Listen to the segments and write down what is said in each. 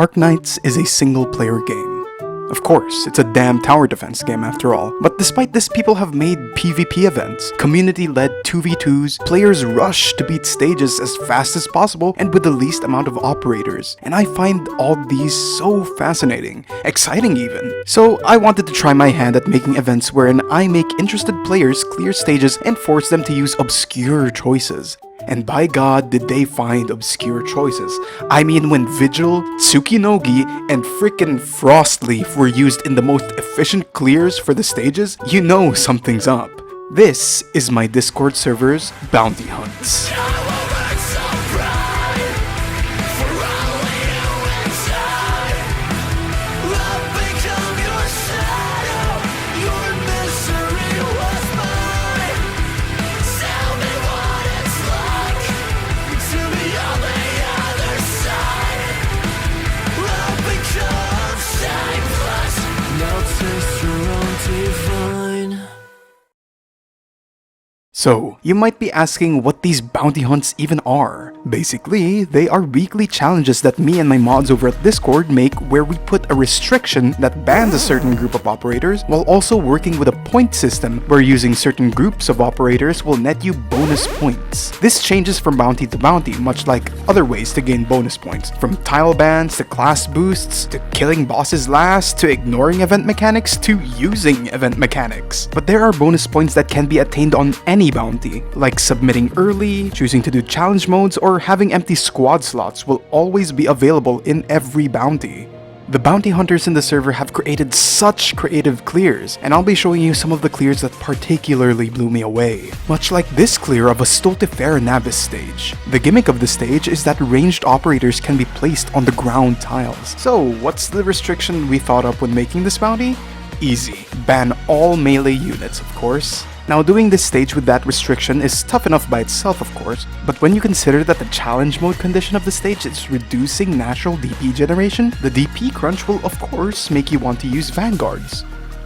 Arknights is a single-player game. Of course, it's a damn tower defense game after all, but despite this, people have made PvP events, community-led 2v2s, players rush to beat stages as fast as possible and with the least amount of operators, and I find all these so fascinating, exciting even. So I wanted to try my hand at making events wherein I make interested players clear stages and force them to use obscure choices. And by God, did they find obscure choices. I mean, when Vigil, Tsukinogi, and frickin' Frostleaf were used in the most efficient clears for the stages, you know something's up. This is my Discord server's bounty hunts. So, you might be asking what these bounty hunts even are. Basically, they are weekly challenges that me and my mods over at Discord make where we put a restriction that bans a certain group of operators while also working with a point system where using certain groups of operators will net you bonus points. This changes from bounty to bounty, much like other ways to gain bonus points, from tile bans to class boosts, to killing bosses last, to ignoring event mechanics, to using event mechanics. But there are bonus points that can be attained on any bounty, like submitting early, choosing to do challenge modes, or having empty squad slots will always be available in every bounty. The bounty hunters in the server have created such creative clears, and I'll be showing you some of the clears that particularly blew me away. Much like this clear of a Stultifera Navis stage. The gimmick of the stage is that ranged operators can be placed on the ground tiles. So what's the restriction we thought up when making this bounty? Easy. Ban all melee units, of course. Now, doing this stage with that restriction is tough enough by itself, of course, but when you consider that the challenge mode condition of the stage is reducing natural DP generation, the DP crunch will of course make you want to use vanguards,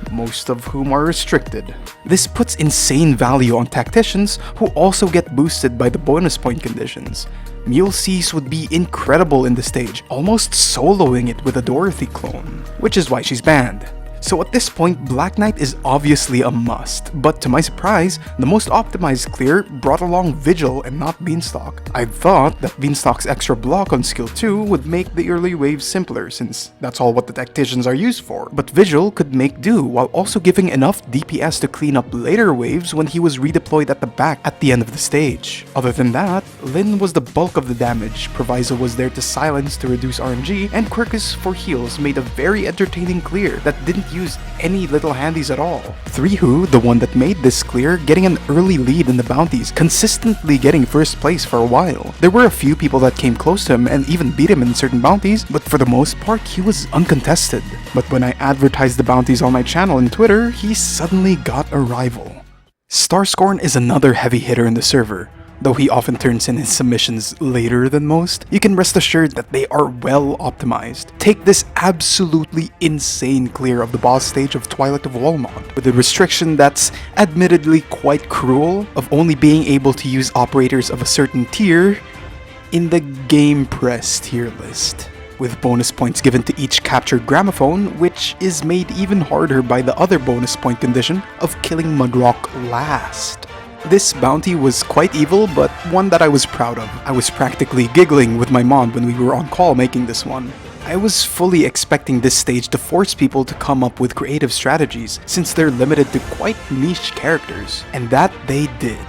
most of whom are restricted. This puts insane value on tacticians who also get boosted by the bonus point conditions. Mule Seas would be incredible in the stage, almost soloing it with a Dorothy clone, which is why she's banned. So at this point, Black Knight is obviously a must, but to my surprise, the most optimized clear brought along Vigil and not Beanstalk. I thought that Beanstalk's extra block on skill 2 would make the early waves simpler since that's all what the tacticians are used for, but Vigil could make do while also giving enough DPS to clean up later waves when he was redeployed at the back at the end of the stage. Other than that, Lyn was the bulk of the damage, Proviso was there to silence to reduce RNG, and Quirkus for heals made a very entertaining clear that didn't use any little handies at all. 3Hu, the one that made this clear, getting an early lead in the bounties, consistently getting first place for a while. There were a few people that came close to him and even beat him in certain bounties, but for the most part, he was uncontested. But when I advertised the bounties on my channel and Twitter, he suddenly got a rival. Scorn is another heavy hitter in the server. Though he often turns in his submissions later than most, you can rest assured that they are well optimized. Take this absolutely insane clear of the boss stage of Twilight of Walmont, with a restriction that's admittedly quite cruel of only being able to use operators of a certain tier in the Game Press tier list, with bonus points given to each captured gramophone, which is made even harder by the other bonus point condition of killing Mudrock last. This bounty was quite evil, but one that I was proud of. I was practically giggling with my mod when we were on call making this one. I was fully expecting this stage to force people to come up with creative strategies, since they're limited to quite niche characters, and that they did.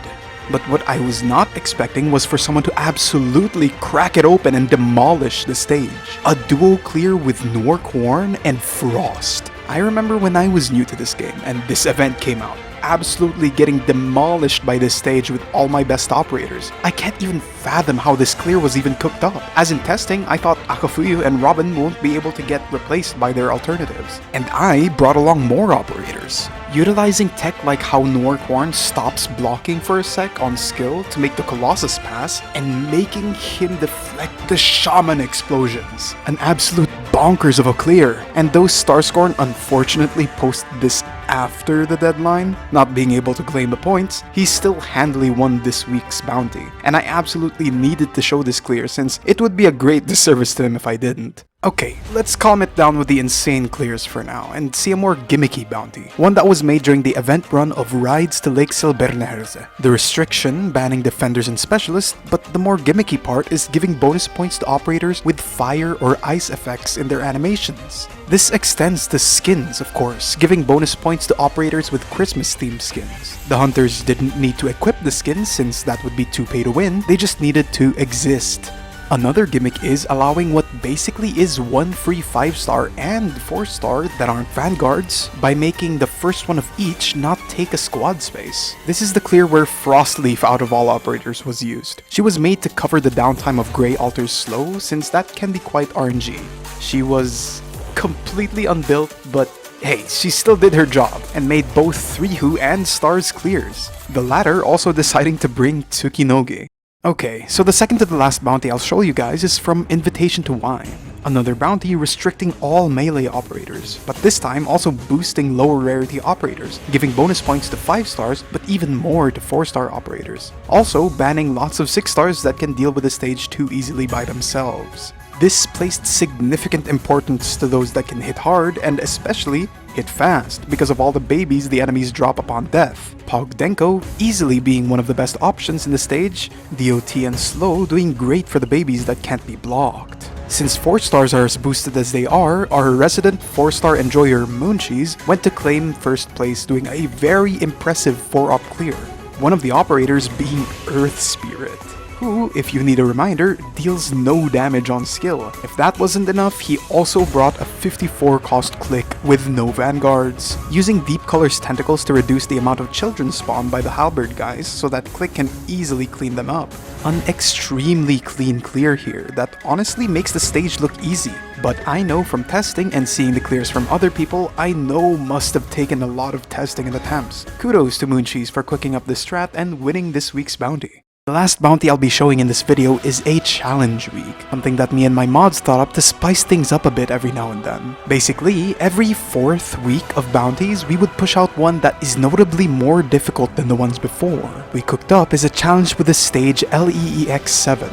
But what I was not expecting was for someone to absolutely crack it open and demolish the stage. A duo clear with Norkhorn and Frost. I remember when I was new to this game and this event came out, absolutely getting demolished by this stage with all my best operators. I can't even fathom how this clear was even cooked up. As in testing, I thought Akafuyu and Robin won't be able to get replaced by their alternatives. And I brought along more operators. Utilizing tech like how Norkhorn stops blocking for a sec on skill to make the Colossus pass, and making him deflect the Shaman explosions. An absolute bonkers of a clear. And though Scorn unfortunately posted this after the deadline, not being able to claim the points, he still handily won this week's bounty. And I absolutely needed to show this clear since it would be a great disservice to him if I didn't. Okay, let's calm it down with the insane clears for now, and see a more gimmicky bounty. One that was made during the event run of Rides to Lake Silbernerse. The restriction banning defenders and specialists, but the more gimmicky part is giving bonus points to operators with fire or ice effects in their animations. This extends to skins, of course, giving bonus points to operators with Christmas-themed skins. The hunters didn't need to equip the skins since that would be too pay to win, they just needed to exist. Another gimmick is allowing what basically is one free 5-star and 4-star that aren't vanguards by making the first one of each not take a squad space. This is the clear where Frostleaf out of all operators was used. She was made to cover the downtime of Grey Altar's slow since that can be quite RNG. She was completely unbuilt, but hey, she still did her job and made both 3-Hu and stars clears. The latter also deciding to bring Tsukinoge. Okay, so the second to the last bounty I'll show you guys is from Invitation to Wine. Another bounty restricting all melee operators, but this time also boosting lower rarity operators, giving bonus points to 5 stars but even more to 4-star operators. Also banning lots of 6 stars that can deal with the stage too easily by themselves. This placed significant importance to those that can hit hard and especially hit fast because of all the babies the enemies drop upon death. Pogdenko easily being one of the best options in the stage, DOT and Slow doing great for the babies that can't be blocked. Since 4 stars are as boosted as they are, our resident 4-star enjoyer Mooncheese went to claim first place doing a very impressive 4-op clear, one of the operators being Earth Spirit, who, if you need a reminder, deals no damage on skill. If that wasn't enough, he also brought a 54 cost click with no vanguards, using Deep Color's tentacles to reduce the amount of children spawned by the halberd guys so that click can easily clean them up. An extremely clean clear here that honestly makes the stage look easy, but I know from testing and seeing the clears from other people, I know must have taken a lot of testing and attempts. Kudos to Mooncheese for cooking up this strat and winning this week's bounty. The last bounty I'll be showing in this video is a challenge week, something that me and my mods thought up to spice things up a bit every now and then. Basically, every 4th week of bounties, we would push out one that is notably more difficult than the ones before. We cooked up is a challenge with the stage LEEX7.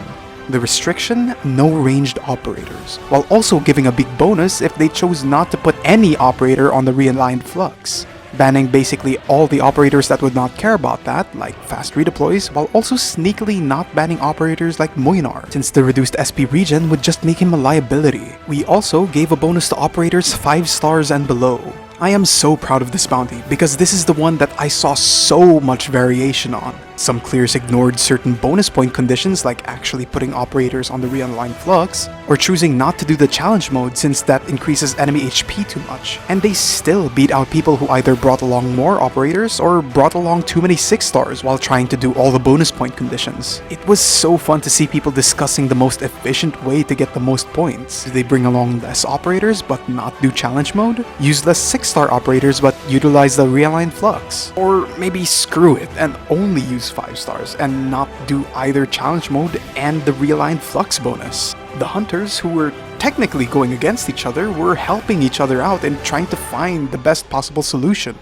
The restriction, no ranged operators, while also giving a big bonus if they chose not to put any operator on the realigned flux. Banning basically all the operators that would not care about that, like fast redeploys, while also sneakily not banning operators like Moinar, since the reduced SP regen would just make him a liability. We also gave a bonus to operators 5 stars and below. I am so proud of this bounty because this is the one that I saw so much variation on. Some clears ignored certain bonus point conditions like actually putting operators on the realigned flux, or choosing not to do the challenge mode since that increases enemy HP too much, and they still beat out people who either brought along more operators or brought along too many 6 stars while trying to do all the bonus point conditions. It was so fun to see people discussing the most efficient way to get the most points. Do they bring along less operators but not do challenge mode? Use less 6-star operators but utilize the realigned flux? Or maybe screw it and only use 5 stars and not do either challenge mode and the realigned flux bonus? The hunters, who were technically going against each other, were helping each other out and trying to find the best possible solution.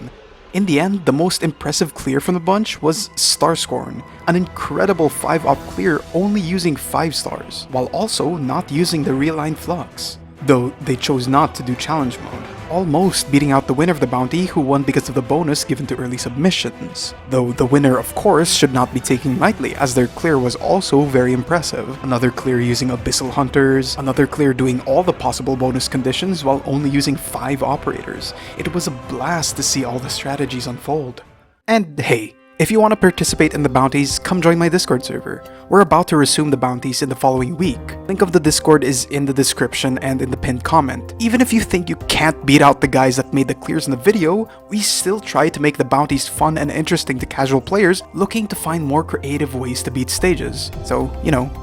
In the end, the most impressive clear from the bunch was Scorn, an incredible 5-op clear only using 5 stars, while also not using the realigned flux, though they chose not to do challenge mode, almost beating out the winner of the bounty, who won because of the bonus given to early submissions. Though the winner, of course, should not be taken lightly, as their clear was also very impressive. Another clear using Abyssal Hunters, another clear doing all the possible bonus conditions while only using 5 operators. It was a blast to see all the strategies unfold. And hey, if you want to participate in the bounties, come join my Discord server. We're about to resume the bounties in the following week. Link of the Discord is in the description and in the pinned comment. Even if you think you can't beat out the guys that made the clears in the video, we still try to make the bounties fun and interesting to casual players looking to find more creative ways to beat stages. So,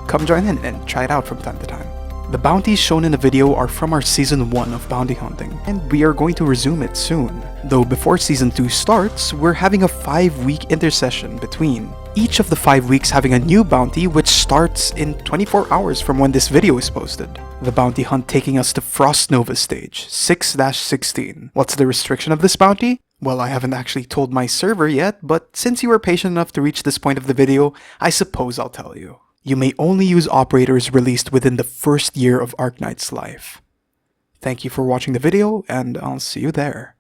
come join in and try it out from time to time. The bounties shown in the video are from our Season 1 of bounty hunting, and we are going to resume it soon. Though before Season 2 starts, we're having a 5-week intercession between. Each of the 5 weeks having a new bounty which starts in 24 hours from when this video is posted. The bounty hunt taking us to Frost Nova stage, 6-16. What's the restriction of this bounty? Well, I haven't actually told my server yet, but since you were patient enough to reach this point of the video, I suppose I'll tell you. You may only use operators released within the first year of Arknights' life. Thank you for watching the video, and I'll see you there.